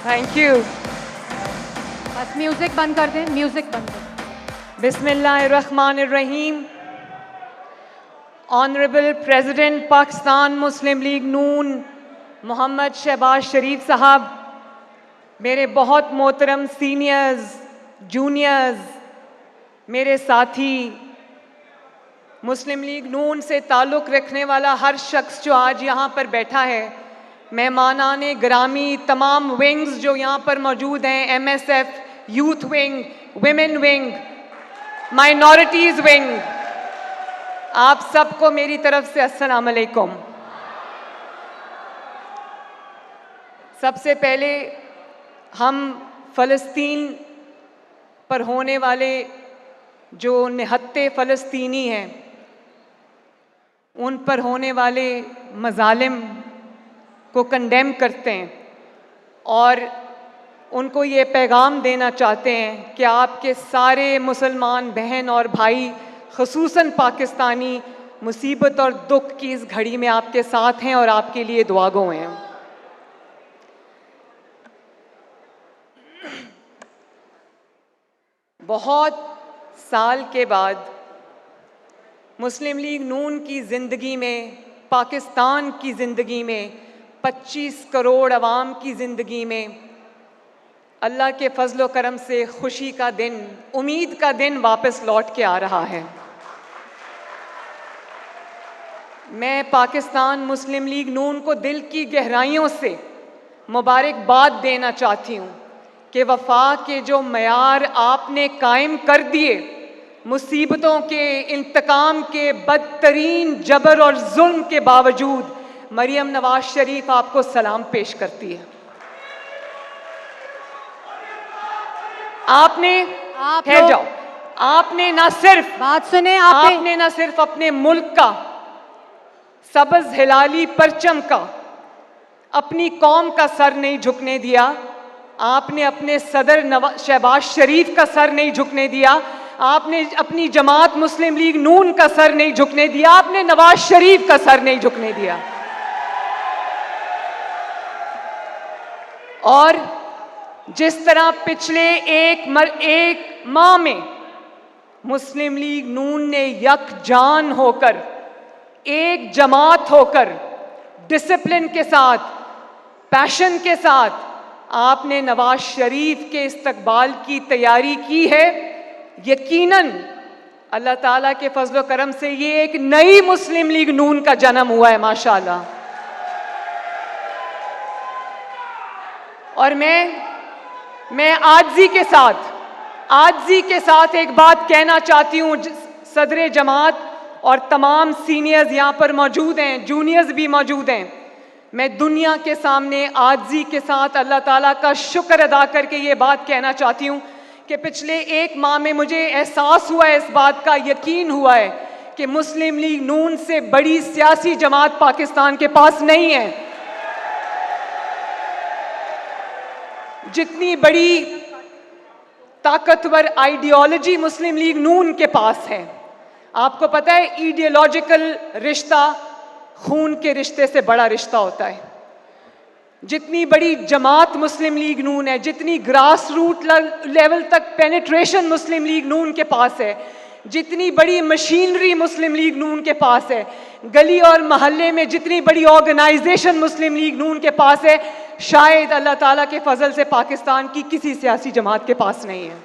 Thank you. बस music बंद कर दें, म्यूजिक बंद कर। बिस्मिल्लाहिर्रहमानिर्रहीम। ऑनरेबल प्रेसिडेंट पाकिस्तान मुस्लिम लीग नून मोहम्मद शहबाज शरीफ साहब, मेरे बहुत मोहतरम सीनियर्स, जूनियर्स, मेरे साथी, मुस्लिम लीग नून से ताल्लुक़ रखने वाला हर शख्स जो आज यहाँ पर बैठा है, मेहमानाने ग्रामी, तमाम विंग्स जो यहाँ पर मौजूद हैं, MSF, youth wing, women wing, minorities wing, आप सबको मेरी तरफ से अस्सलाम अलैकुम। सबसे पहले हम फ़लस्तीन पर होने वाले जो निहत्ते फ़लस्तीनी हैं, उन पर होने वाले मज़ालिम को कंडेम करते हैं और उनको ये पैगाम देना चाहते हैं कि आपके सारे मुसलमान बहन और भाई, ख़ुसूसन पाकिस्तानी, मुसीबत और दुख की इस घड़ी में आपके साथ हैं और आपके लिए दुआगो हैं। बहुत साल के बाद मुस्लिम लीग नून की ज़िंदगी में, पाकिस्तान की ज़िंदगी में, 25 करोड़ अवाम की ज़िंदगी में अल्लाह के फजल व करम से खुशी का दिन, उम्मीद का दिन वापस लौट के आ रहा है। मैं पाकिस्तान मुस्लिम लीग नून को दिल की गहराइयों से मुबारकबाद देना चाहती हूँ कि वफा के जो मयार आपने कायम कर दिए, मुसीबतों के, इंतकाम के, बदतरीन जबर और जुल्म के बावजूद मरियम नवाज शरीफ आपको सलाम पेश करती है। आपने ठहर जाओ, आपने ना सिर्फ बात सुने, आपने ना सिर्फ अपने मुल्क का सबज हिलाली परचम का, अपनी कौम का सर नहीं झुकने दिया, आपने अपने सदर शहबाज शरीफ का सर नहीं झुकने दिया, आपने अपनी जमात मुस्लिम लीग नून का सर नहीं झुकने दिया, आपने नवाज शरीफ का सर नहीं झुकने दिया। और जिस तरह पिछले एक माह में मुस्लिम लीग नून ने यकजान होकर, एक जमात होकर, डिसिप्लिन के साथ, पैशन के साथ आपने नवाज शरीफ के इस्तकबाल की तैयारी की है, यकीनन अल्लाह ताला के फजल व करम से ये एक नई मुस्लिम लीग नून का जन्म हुआ है, माशाअल्लाह। और मैं आजिज़ी के साथ एक बात कहना चाहती हूँ। सदर जमात और तमाम सीनियर्स यहाँ पर मौजूद हैं, जूनियर्स भी मौजूद हैं। मैं दुनिया के सामने आजिज़ी के साथ अल्लाह ताला का शुक्र अदा करके ये बात कहना चाहती हूँ कि पिछले एक माह में मुझे एहसास हुआ है, इस बात का यकीन हुआ है कि मुस्लिम लीग नून से बड़ी सियासी जमात पाकिस्तान के पास नहीं है। जितनी बड़ी ताकतवर आइडियोलॉजी मुस्लिम लीग नून के पास है, आपको पता है आइडियोलॉजिकल रिश्ता खून के रिश्ते से बड़ा रिश्ता होता है। जितनी बड़ी जमात मुस्लिम लीग नून है, जितनी ग्रास रूट लेवल तक पेनिट्रेशन मुस्लिम लीग नून के पास है, जितनी बड़ी मशीनरी मुस्लिम लीग नून के पास है, गली और मोहल्ले में जितनी बड़ी ऑर्गेनाइजेशन मुस्लिम लीग नून के पास है, शायद अल्लाह ताला के फजल से पाकिस्तान की किसी सियासी जमात के पास नहीं है।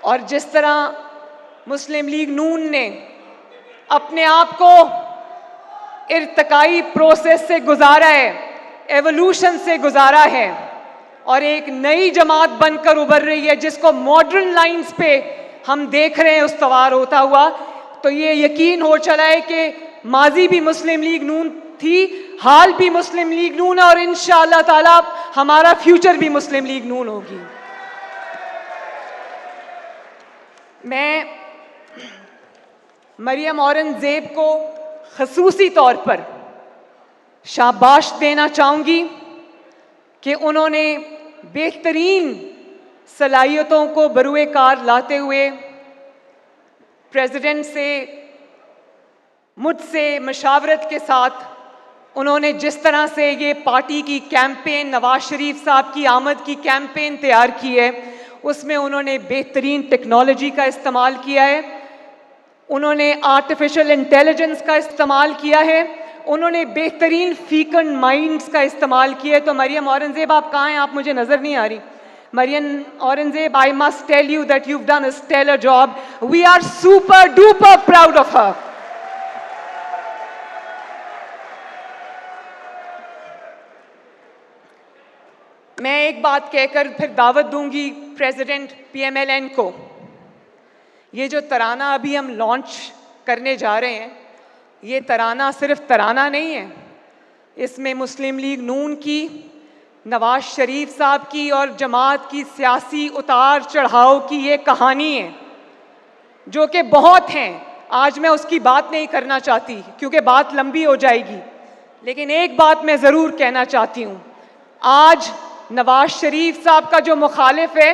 और जिस तरह मुस्लिम लीग नून ने अपने आप को इर्तिकाई प्रोसेस से गुजारा है, एवोल्यूशन से गुजारा है और एक नई जमात बनकर उभर रही है, जिसको मॉडर्न लाइंस पे हम देख रहे हैं उस्तवार होता हुआ, तो ये यकीन हो चला है कि माजी भी मुस्लिम लीग नून थी, हाल भी मुस्लिम लीग नून है और इंशाअल्लाह ताला हमारा फ्यूचर भी मुस्लिम लीग नून होगी। मैं मरियम औरंगजेब को ख़ुसूसी तौर पर शाबाश देना चाहूँगी कि उन्होंने बेहतरीन सलाहियतों को बरूए कार लाते हुए प्रेसिडेंट से मुझसे मशावरत के साथ उन्होंने जिस तरह से ये पार्टी की कैंपेन, नवाज शरीफ साहब की आमद की कैंपेन तैयार की है, उसमें उन्होंने बेहतरीन टेक्नोलॉजी का इस्तेमाल किया है, उन्होंने आर्टिफिशियल इंटेलिजेंस का इस्तेमाल किया है, उन्होंने बेहतरीन फीकन माइंड्स का इस्तेमाल किया है। तो मरियम औरंगजेब आप कहाँ हैं? आप मुझे नज़र नहीं आ रही। Maryam Aurangzeb, I must tell you that you've done a stellar job. We are super duper proud of her. मैं एक बात कहकर फिर दावत दूंगी प्रेसिडेंट PMLN को। ये जो तराना अभी हम लॉन्च करने जा रहे हैं, ये तराना सिर्फ तराना नहीं है, इसमें मुस्लिम लीग नून की, नवाज शरीफ साहब की और जमात की सियासी उतार चढ़ाव की ये कहानी है, जो कि बहुत हैं। आज मैं उसकी बात नहीं करना चाहती क्योंकि बात लंबी हो जाएगी, लेकिन एक बात मैं ज़रूर कहना चाहती हूँ। आज नवाज शरीफ साहब का जो मुखालिफ है,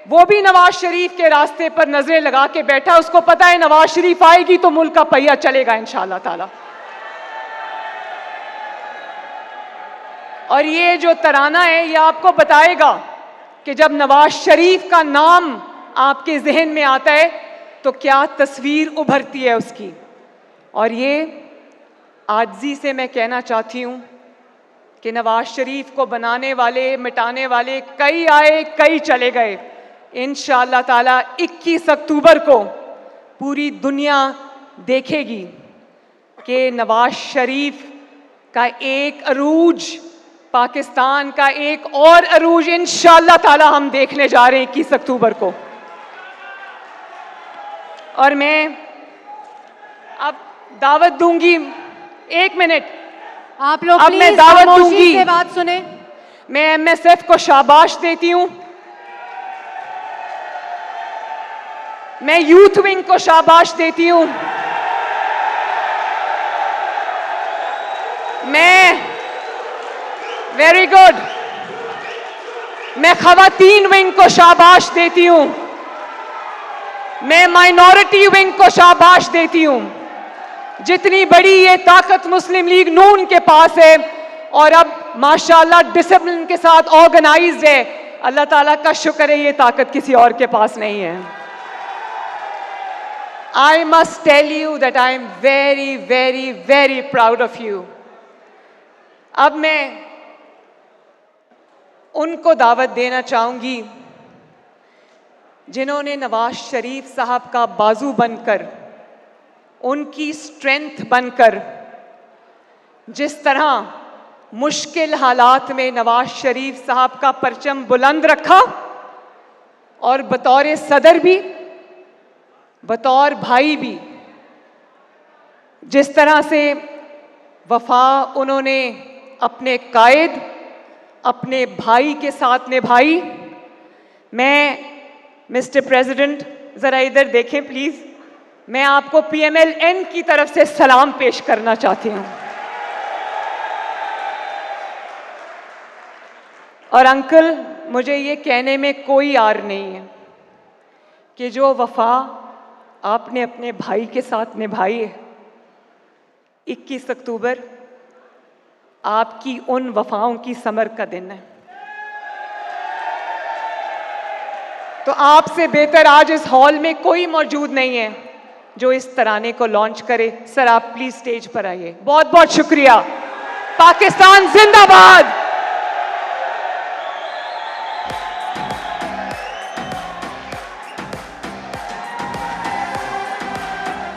वो भी नवाज शरीफ के रास्ते पर नजरें लगा के बैठा। उसको पता है नवाज शरीफ आएगी तो मुल्क का पहिया चलेगा इंशाअल्लाह ताला। और ये जो तराना है, ये आपको बताएगा कि जब नवाज शरीफ का नाम आपके जहन में आता है तो क्या तस्वीर उभरती है उसकी। और ये आजिज़ी से मैं कहना चाहती हूँ कि नवाज शरीफ को बनाने वाले, मिटाने वाले कई आए, कई चले गए। इंशाअल्लाह ताला 21 अक्टूबर को पूरी दुनिया देखेगी कि नवाज शरीफ का एक अरूज, पाकिस्तान का एक और अरूज इंशाअल्लाह ताला हम देखने जा रहे हैं 21 अक्टूबर को। और मैं अब दावत दूंगी, 1 मिनट आप लोग अब मैं प्लीज दावत खामोशी दूंगी। से बात सुने। मैं MSF को शाबाश देती हूं, मैं यूथ विंग को शाबाश देती हूं, मैं वेरी गुड, मैं खवातीन विंग को शाबाश देती हूं, मैं माइनॉरिटी विंग को शाबाश देती हूं। जितनी बड़ी ये ताकत मुस्लिम लीग नून के पास है और अब माशाल्लाह डिसिप्लिन के साथ ऑर्गेनाइज्ड है, अल्लाह ताला का शुक्र है, ये ताकत किसी और के पास नहीं है। I must tell you that I am very, very, very proud of you. अब मैं उनको दावत देना चाहूंगी जिन्होंने नवाज शरीफ साहब का बाजू बनकर, उनकी स्ट्रेंथ बनकर, जिस तरह मुश्किल हालात में नवाज शरीफ साहब का परचम बुलंद रखा और बतौर सदर भी, बतौर भाई भी, जिस तरह से वफा उन्होंने अपने कायद, अपने भाई के साथ निभाई। मैं मिस्टर प्रेसिडेंट ज़रा इधर देखें प्लीज़, मैं आपको PMLN की तरफ से सलाम पेश करना चाहती हूँ। और अंकल, मुझे ये कहने में कोई आर नहीं है कि जो वफा आपने अपने भाई के साथ निभाई है, 21 अक्टूबर आपकी उन वफाओं की समर का दिन है। तो आपसे बेहतर आज इस हॉल में कोई मौजूद नहीं है जो इस तराने को लॉन्च करे। सर आप प्लीज स्टेज पर आइए। बहुत बहुत शुक्रिया। पाकिस्तान जिंदाबाद।